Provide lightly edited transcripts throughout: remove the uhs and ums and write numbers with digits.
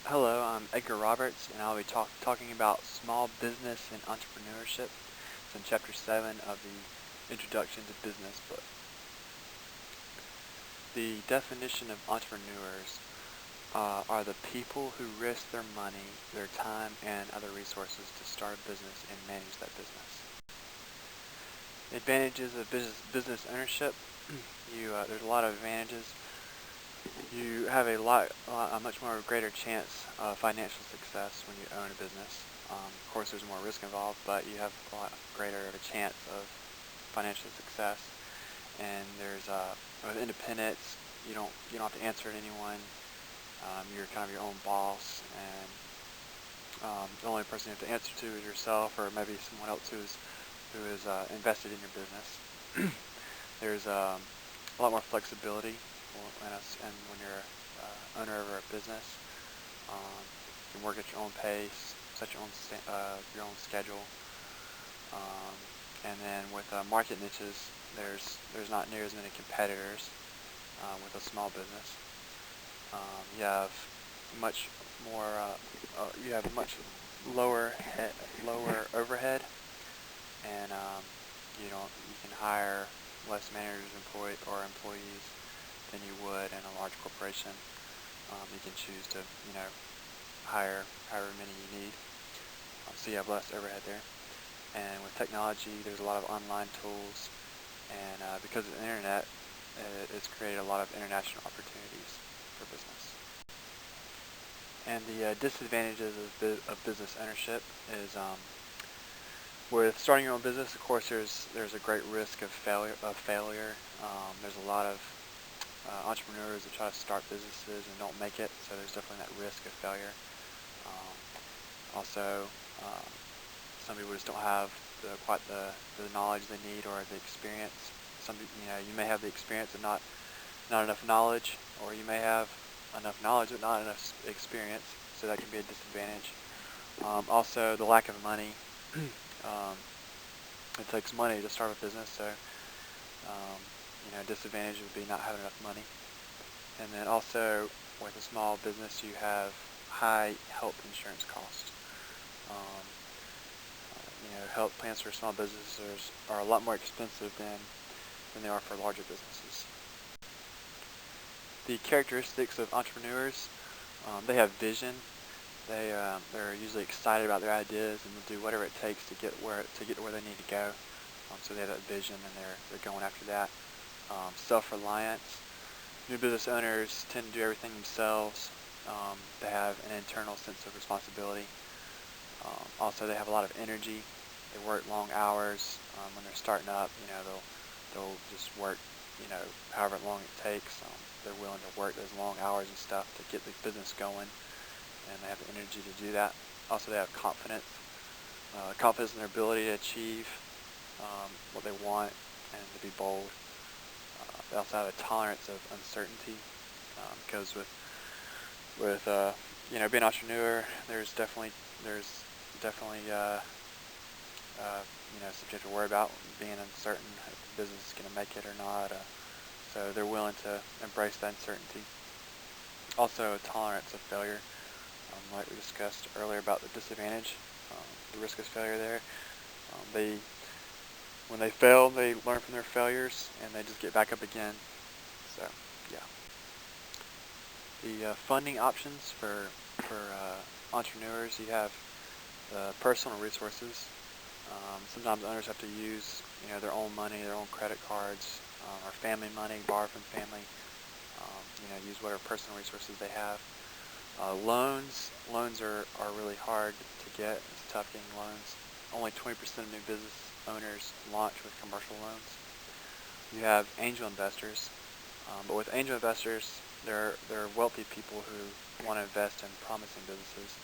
Hello, I'm Edgar Roberts, and I'll be talking about small business and entrepreneurship. It's in Chapter 7 of the Introduction to Business book. The definition of entrepreneurs are the people who risk their money, their time, and other resources to start a business and manage that business. Advantages of business ownership. There's a lot of advantages. You have a much more greater chance of financial success when you own a business. Of course, there's more risk involved, but you have a lot greater of a chance of financial success. And with independence, you don't have to answer to anyone. You're kind of your own boss, and the only person you have to answer to is yourself, or maybe someone else who is invested in your business. There's a lot more flexibility and when you're owner of a business. You can work at your own pace, set your own schedule. Um, and then with market niches, there's not near as many competitors with a small business. You have much more. You have much lower overhead, and you can hire less managers employees than you would in a large corporation. You can choose to hire however many you need, so you have less overhead there. And with technology, there's a lot of online tools, and because of the internet, it's created a lot of international opportunities for business. And the disadvantages of business ownership is with starting your own business. Of course, there's a great risk of failure. There's a lot of entrepreneurs that try to start businesses and don't make it, so there's definitely that risk of failure. Also, some people just don't have quite the knowledge they need or the experience. You may have the experience and not enough knowledge, or you may have enough knowledge but not enough experience, so that can be a disadvantage. Also, the lack of money. It takes money to start a business, so disadvantage would be not having enough money. And then also, with a small business, you have high health insurance costs. Health plans for small businesses are a lot more expensive than they are for larger businesses. The characteristics of entrepreneurs: they have vision. They're usually excited about their ideas and will do whatever it takes to get where they need to go. So they have that vision, and they're going after that. Self-reliance. New business owners tend to do everything themselves. They have an internal sense of responsibility. Also, they have a lot of energy. They work long hours when they're starting up. They'll just work however long it takes. They're willing to work those long hours and stuff to get the business going, and they have the energy to do that. Also, they have confidence in their ability to achieve what they want and to be bold. They also have a tolerance of uncertainty, because with being an entrepreneur, there's definitely subject to worry about being uncertain if the business is going to make it or not. So they're willing to embrace that uncertainty. Also, a tolerance of failure, like we discussed earlier about the disadvantage, the risk of failure there. When they fail, they learn from their failures and they just get back up again. So, yeah. The funding options for entrepreneurs: you have the personal resources. Sometimes owners have to use their own money, their own credit cards, or family money, borrow from family. Use whatever personal resources they have. Loans are really hard to get. It's tough getting loans. Only 20% of new business owners launch with commercial loans. You have angel investors, but with angel investors, they're wealthy people who want to invest in promising businesses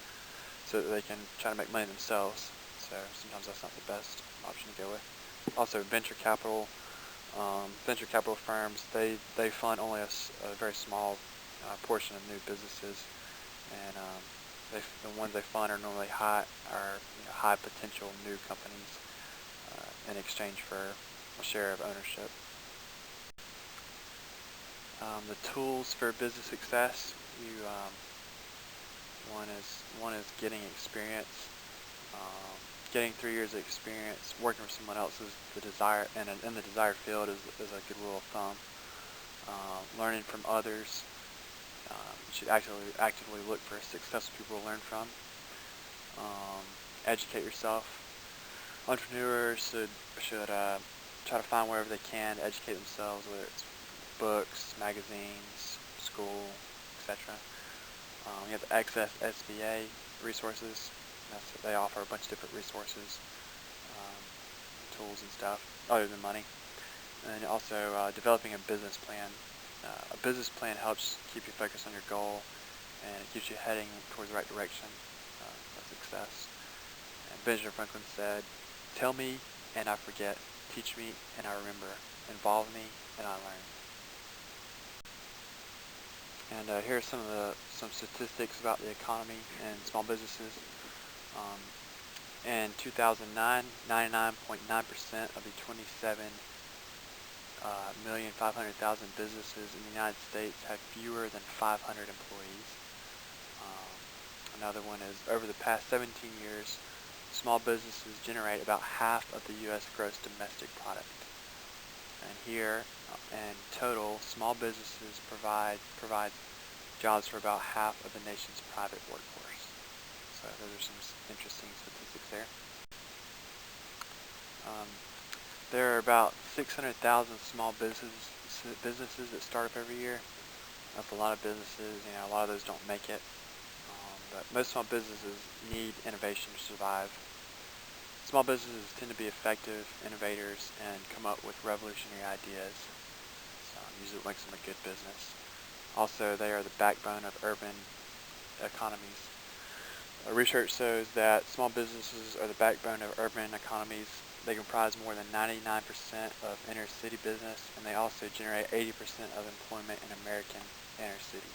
so that they can try to make money themselves. So sometimes that's not the best option to go with. Also, venture capital firms, they fund only a very small portion of new businesses, and the ones they fund are normally high potential new companies in exchange for a share of ownership. The tools for business success: One is getting experience. Getting 3 years of experience working for someone else is the desire, and in the desired field is a good rule of thumb. Learning from others. You should actively look for successful people to learn from. Educate yourself. Entrepreneurs should try to find wherever they can to educate themselves, whether it's books, magazines, school, etc. You have the Access SBA resources. They offer a bunch of different resources, tools and stuff, other than money. And also developing a business plan. A business plan helps keep you focused on your goal, and it keeps you heading towards the right direction of success. And Benjamin Franklin said, "Tell me and I forget, teach me and I remember, involve me and I learn." And here are some statistics about the economy and small businesses. In 2009, 99.9% of the 27,500,000 businesses in the United States had fewer than 500 employees. Another one is, over the past 17 years, small businesses generate about half of the U.S. gross domestic product. And here, in total, small businesses provide jobs for about half of the nation's private workforce. So those are some interesting statistics there. There are about 600,000 small businesses that start up every year. That's a lot of businesses. A lot of those don't make it. But most small businesses need innovation to survive. Small businesses tend to be effective innovators and come up with revolutionary ideas. Usually what makes them a good business. Also, they are the backbone of urban economies. Research shows that small businesses are the backbone of urban economies. They comprise more than 99% of inner city business, and they also generate 80% of employment in American inner cities.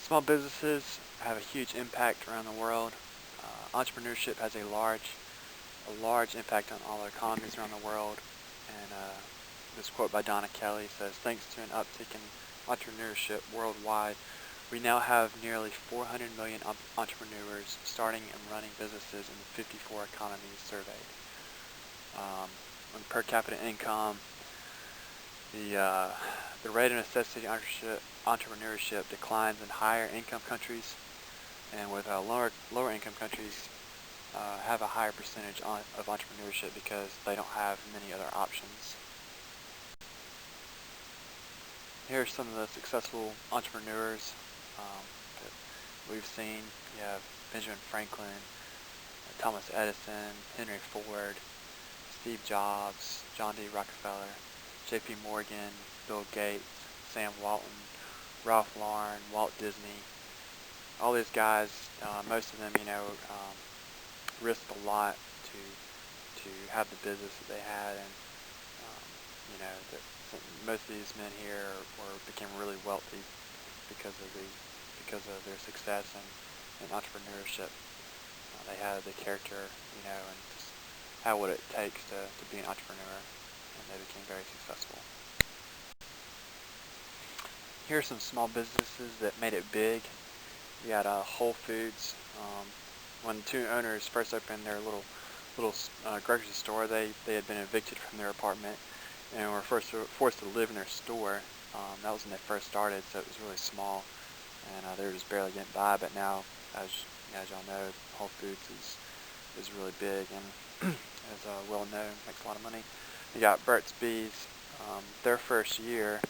Small businesses have a huge impact around the world. Entrepreneurship has a large impact on all economies around the world. And this quote by Donna Kelly says, "Thanks to an uptick in entrepreneurship worldwide, we now have nearly 400 million entrepreneurs starting and running businesses in the 54 economies surveyed." On per capita income, the rate of necessity entrepreneurship declines in higher income countries, and with lower income countries have a higher percentage of entrepreneurship because they don't have many other options. Here are some of the successful entrepreneurs that we've seen. You have Benjamin Franklin, Thomas Edison, Henry Ford, Steve Jobs, John D. Rockefeller, J.P. Morgan, Bill Gates, Sam Walton, Ralph Lauren, Walt Disney. All these guys, most of them, risked a lot to have the business that they had, and that most of these men here became really wealthy because of their success in entrepreneurship. They had the character, and just had what it takes to be an entrepreneur, and they became very successful. Here are some small businesses that made it big. You got Whole Foods. When the two owners first opened their little grocery store, they had been evicted from their apartment and were forced to live in their store. That was when they first started, so it was really small, and they were just barely getting by. But now, as y'all know, Whole Foods is really big and is well known, makes a lot of money. You got Burt's Bees. Their first year,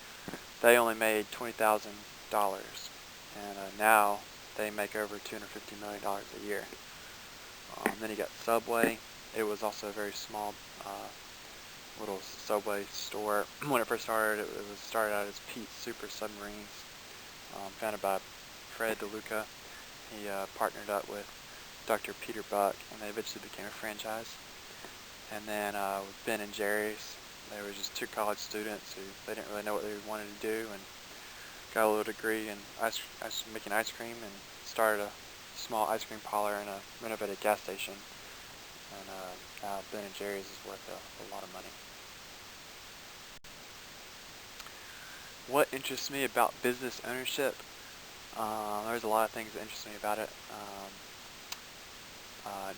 they only made $20,000, and now they make over $250 million a year. Then you got Subway. It was also a very small little Subway store. When it first started, it started out as Pete's Super Submarines, founded by Fred DeLuca. He partnered up with Dr. Peter Buck, and they eventually became a franchise. And then with Ben and Jerry's, they were just two college students who they didn't really know what they wanted to do, and got a little degree in making ice cream, and started a small ice cream parlor and a renovated gas station. And now Ben and Jerry's is worth a lot of money. What interests me about business ownership? There's a lot of things that interest me about it.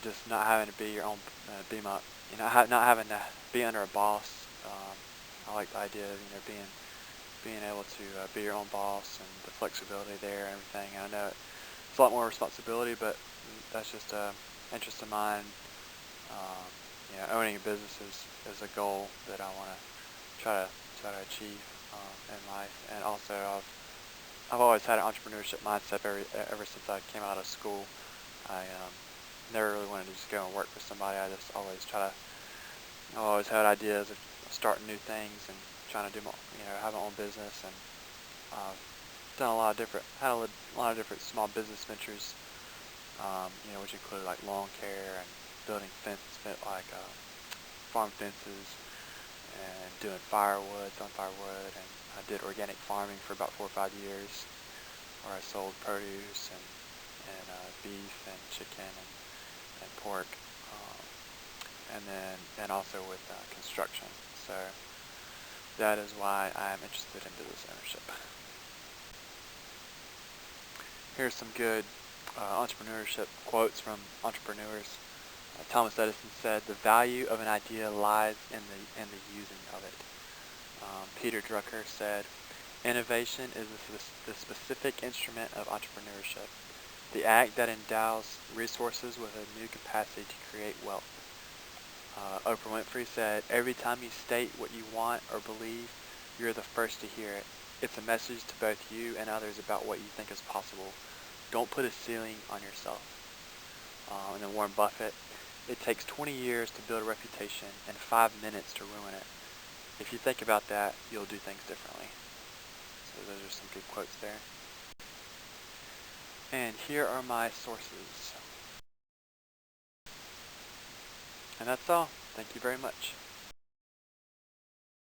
Just not having to be your own, not having to be under a boss. I like the idea of being able to be your own boss and the flexibility there and everything. And I know it's a lot more responsibility, but that's just a interest of mine. Um, owning a business is a goal that I want to try to achieve in life. And also, I've always had an entrepreneurship mindset ever since I came out of school. I never really wanted to just go and work for somebody. I've always had ideas of starting new things and trying to have my own business, and done a lot of different small business ventures, which include like lawn care and building farm fences and doing firewood, and I did organic farming for about 4 or 5 years, where I sold produce and beef and chicken and pork, and also with construction. So that is why I am interested in business ownership. Here's some good entrepreneurship quotes from entrepreneurs. Thomas Edison said, "The value of an idea lies in the using of it." Peter Drucker said, "Innovation is the specific instrument of entrepreneurship, the act that endows resources with a new capacity to create wealth." Oprah Winfrey said, "Every time you state what you want or believe, you're the first to hear it. It's a message to both you and others about what you think is possible. Don't put a ceiling on yourself." And then Warren Buffett, "It takes 20 years to build a reputation and 5 minutes to ruin it. If you think about that, you'll do things differently." So those are some good quotes there. And here are my sources. And that's all. Thank you very much.